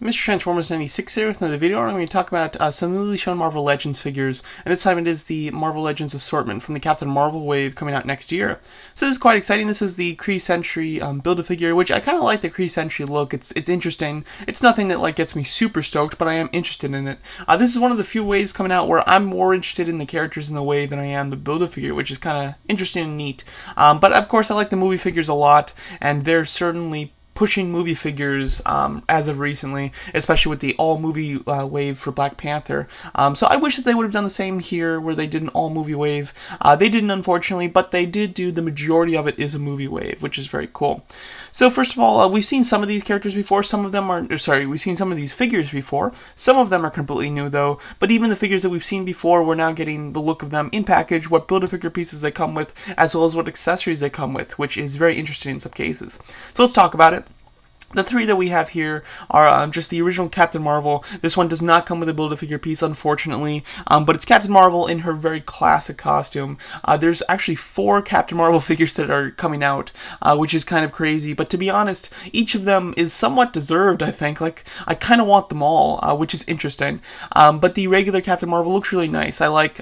Mr. Transformers 96 here with another video. I'm going to talk about some newly shown Marvel Legends figures, and this time it is the Marvel Legends assortment from the Captain Marvel wave coming out next year. So this is quite exciting. This is the Kree Sentry Build-A-Figure, which I kind of like the Kree Sentry look. It's interesting. It's nothing that like gets me super stoked, but I am interested in it. This is one of the few waves coming out where I'm more interested in the characters in the wave than I am the Build-A-Figure, which is kind of interesting and neat. But of course I like the movie figures a lot, and they're certainly pushing movie figures as of recently, especially with the all-movie wave for Black Panther. So I wish that they would have done the same here, where they did an all-movie wave. They didn't, unfortunately, but they did do the majority of it is a movie wave, which is very cool. So first of all, we've seen some of these characters before. Some of them are, we've seen some of these figures before. Some of them are completely new, though. But even the figures that we've seen before, we're now getting the look of them in package, what Build-A-Figure pieces they come with, as well as what accessories they come with, which is very interesting in some cases. So let's talk about it. The three that we have here are just the original Captain Marvel. This one does not come with a Build-A-Figure piece, unfortunately, but it's Captain Marvel in her very classic costume. There's actually 4 Captain Marvel figures that are coming out, which is kind of crazy, but to be honest, each of them is somewhat deserved, I think. Like, I kind of want them all, which is interesting. But the regular Captain Marvel looks really nice. I like,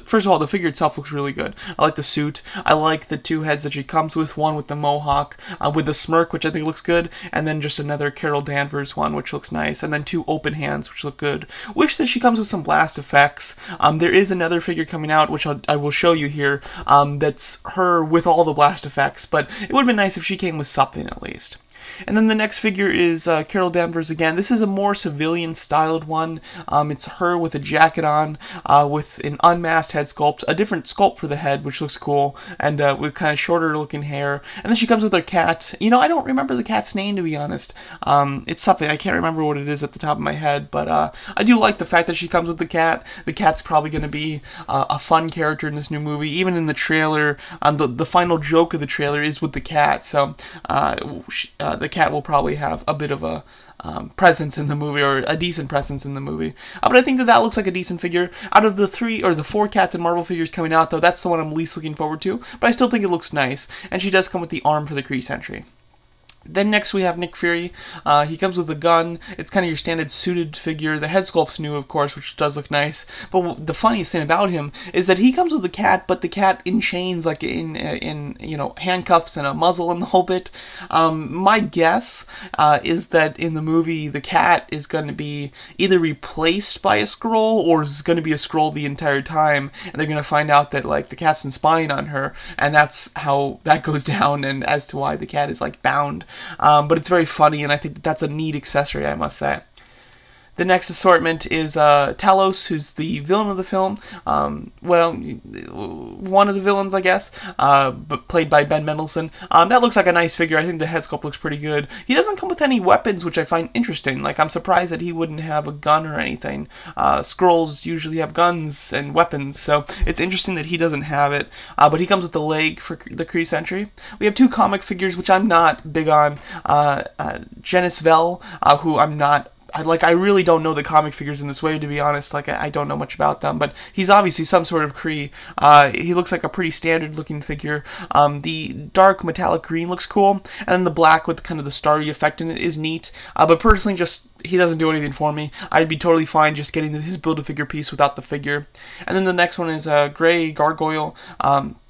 first of all, the figure itself looks really good. I like the suit. I like the 2 heads that she comes with, one with the mohawk, with the smirk, which I think looks good, and then just another Carol Danvers one, which looks nice, and then 2 open hands, which look good. Wish that she comes with some blast effects. There is another figure coming out, which I will show you here, that's her with all the blast effects, but it would have been nice if she came with something at least. And then the next figure is Carol Danvers again. This is a more civilian-styled one. It's her with a jacket on, with an unmasked head sculpt, a different sculpt for the head, which looks cool, and with kind of shorter-looking hair. And then she comes with her cat. You know, I don't remember the cat's name, to be honest. It's something. I can't remember what it is at the top of my head, but I do like the fact that she comes with the cat. The cat's probably going to be a fun character in this new movie. Even in the trailer, the final joke of the trailer is with the cat, so the cat will probably have a bit of a presence in the movie, or a decent presence in the movie. But I think that looks like a decent figure. Out of the 3 or the 4 Captain Marvel figures coming out, though, that's the one I'm least looking forward to. But I still think it looks nice, and she does come with the arm for the Kree Sentry. Then next we have Nick Fury. He comes with a gun. It's kind of your standard suited figure. The head sculpt's new, of course, which does look nice. But the funniest thing about him is that he comes with a cat, but the cat in chains, like in you know, handcuffs and a muzzle and the whole bit. My guess is that in the movie the cat is going to be either replaced by a Skrull, or is going to be a Skrull the entire time, and they're going to find out that like the cat's been spying on her, and that's how that goes down, and as to why the cat is like bound. But it's very funny, and I think that's a neat accessory, I must say. The next assortment is Talos, who's the villain of the film. Well, one of the villains, I guess, but played by Ben Mendelsohn. That looks like a nice figure. I think the head sculpt looks pretty good. He doesn't come with any weapons, which I find interesting. Like, I'm surprised that he wouldn't have a gun or anything. Skrulls usually have guns and weapons, so it's interesting that he doesn't have it. But he comes with the leg for the Kree Sentry. We have 2 comic figures, which I'm not big on. Genis Vell, who I'm not... I really don't know the comic figures in this wave, to be honest. Like, I don't know much about them, but he's obviously some sort of Kree. He looks like a pretty standard-looking figure. The dark metallic green looks cool, and then the black with kind of the starry effect in it is neat. But personally, just he doesn't do anything for me. I'd be totally fine just getting his Build-A-Figure piece without the figure. And then the next one is Gray Gargoyle.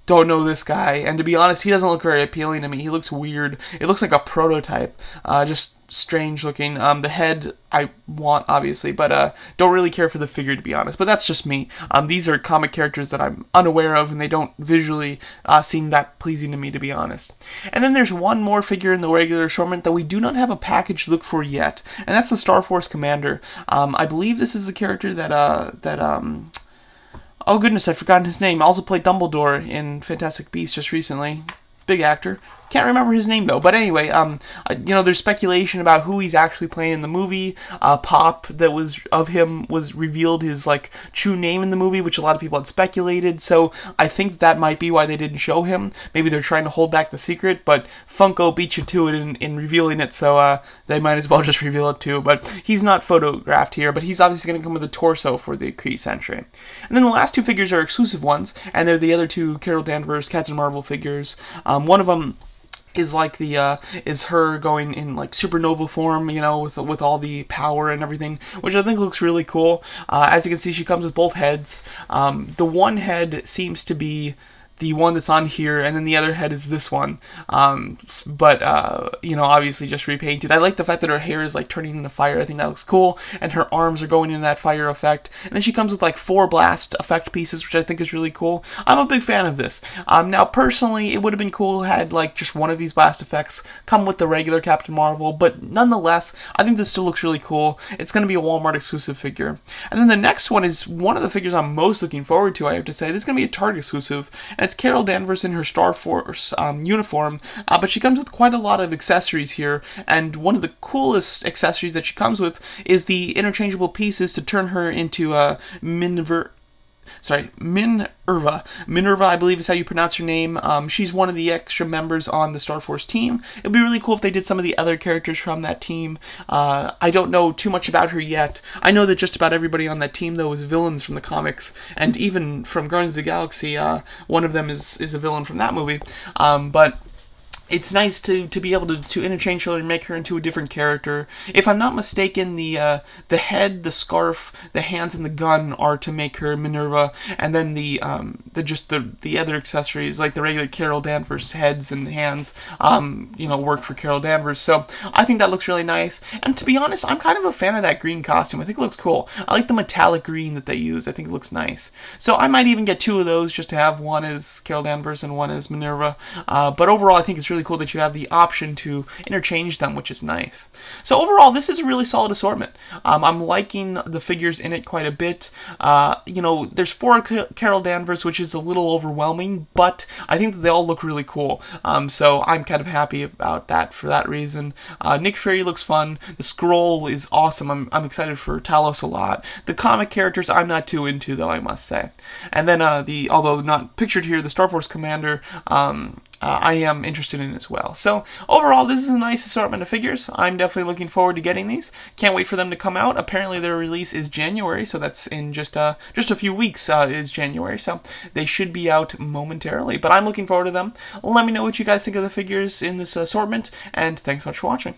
Don't know this guy, and to be honest, he doesn't look very appealing to me. He looks weird. It looks like a prototype, just strange looking. The head I want, obviously, but don't really care for the figure, to be honest. But that's just me. These are comic characters that I'm unaware of, and they don't visually seem that pleasing to me, to be honest. And then there's one more figure in the regular assortment that we do not have a package to look for yet, and that's the Starforce Commander. I believe this is the character that oh goodness, I've forgotten his name. Also played Dumbledore in Fantastic Beasts just recently. Big actor. Can't remember his name, though. But anyway, you know, there's speculation about who he's actually playing in the movie. Pop that was of him was revealed his, like, true name in the movie, which a lot of people had speculated. So I think that might be why they didn't show him. Maybe they're trying to hold back the secret, but Funko beat you to it in revealing it, so they might as well just reveal it too. But he's not photographed here, but he's obviously going to come with a torso for the Kree Sentry. And then the last 2 figures are exclusive ones, and they're the other 2 Carol Danvers Captain Marvel figures. One of them is like the is her going in like supernova form, you know, with all the power and everything, which I think looks really cool. As you can see, she comes with both heads. The one head seems to be the one that's on here, and then the other head is this one, but you know, obviously just repainted. I like the fact that her hair is like turning into fire. I think that looks cool, and her arms are going into that fire effect, and then she comes with like 4 blast effect pieces, which I think is really cool. I'm a big fan of this. Now personally, it would have been cool had like just one of these blast effects come with the regular Captain Marvel, but nonetheless, I think this still looks really cool. It's going to be a Walmart exclusive figure. And then the next one is one of the figures I'm most looking forward to, I have to say. This is going to be a Target exclusive, and it's Carol Danvers in her Starforce uniform, but she comes with quite a lot of accessories here, and one of the coolest accessories that she comes with is the interchangeable pieces to turn her into Minn-Erva. Minn-Erva, I believe is how you pronounce her name. She's one of the extra members on the Starforce team. It'd be really cool if they did some of the other characters from that team. I don't know too much about her yet. I know that just about everybody on that team, though, is villains from the comics, and even from Guardians of the Galaxy, one of them is a villain from that movie. But it's nice to be able to interchange her and make her into a different character. If I'm not mistaken, the head, the scarf, the hands, and the gun are to make her Minn-Erva, and then the other accessories, like the regular Carol Danvers heads and hands, you know, work for Carol Danvers. So I think that looks really nice. And to be honest, I'm kind of a fan of that green costume. I think it looks cool. I like the metallic green that they use. I think it looks nice. So I might even get 2 of those just to have one as Carol Danvers and one as Minn-Erva. But overall, I think it's really cool that you have the option to interchange them, which is nice. So overall, this is a really solid assortment. I'm liking the figures in it quite a bit. You know, there's 4 Carol Danvers, which is a little overwhelming, but I think that they all look really cool. So I'm kind of happy about that for that reason. Nick Fury looks fun. The Skrull is awesome. I'm excited for Talos a lot. The comic characters I'm not too into, though, I must say. And then although not pictured here, the Starforce Commander, I am interested in as well. So overall, this is a nice assortment of figures. I'm definitely looking forward to getting these. Can't wait for them to come out. Apparently their release is January, so that's in just a few weeks is January, so they should be out momentarily. But I'm looking forward to them. Let me know what you guys think of the figures in this assortment, and thanks so much for watching.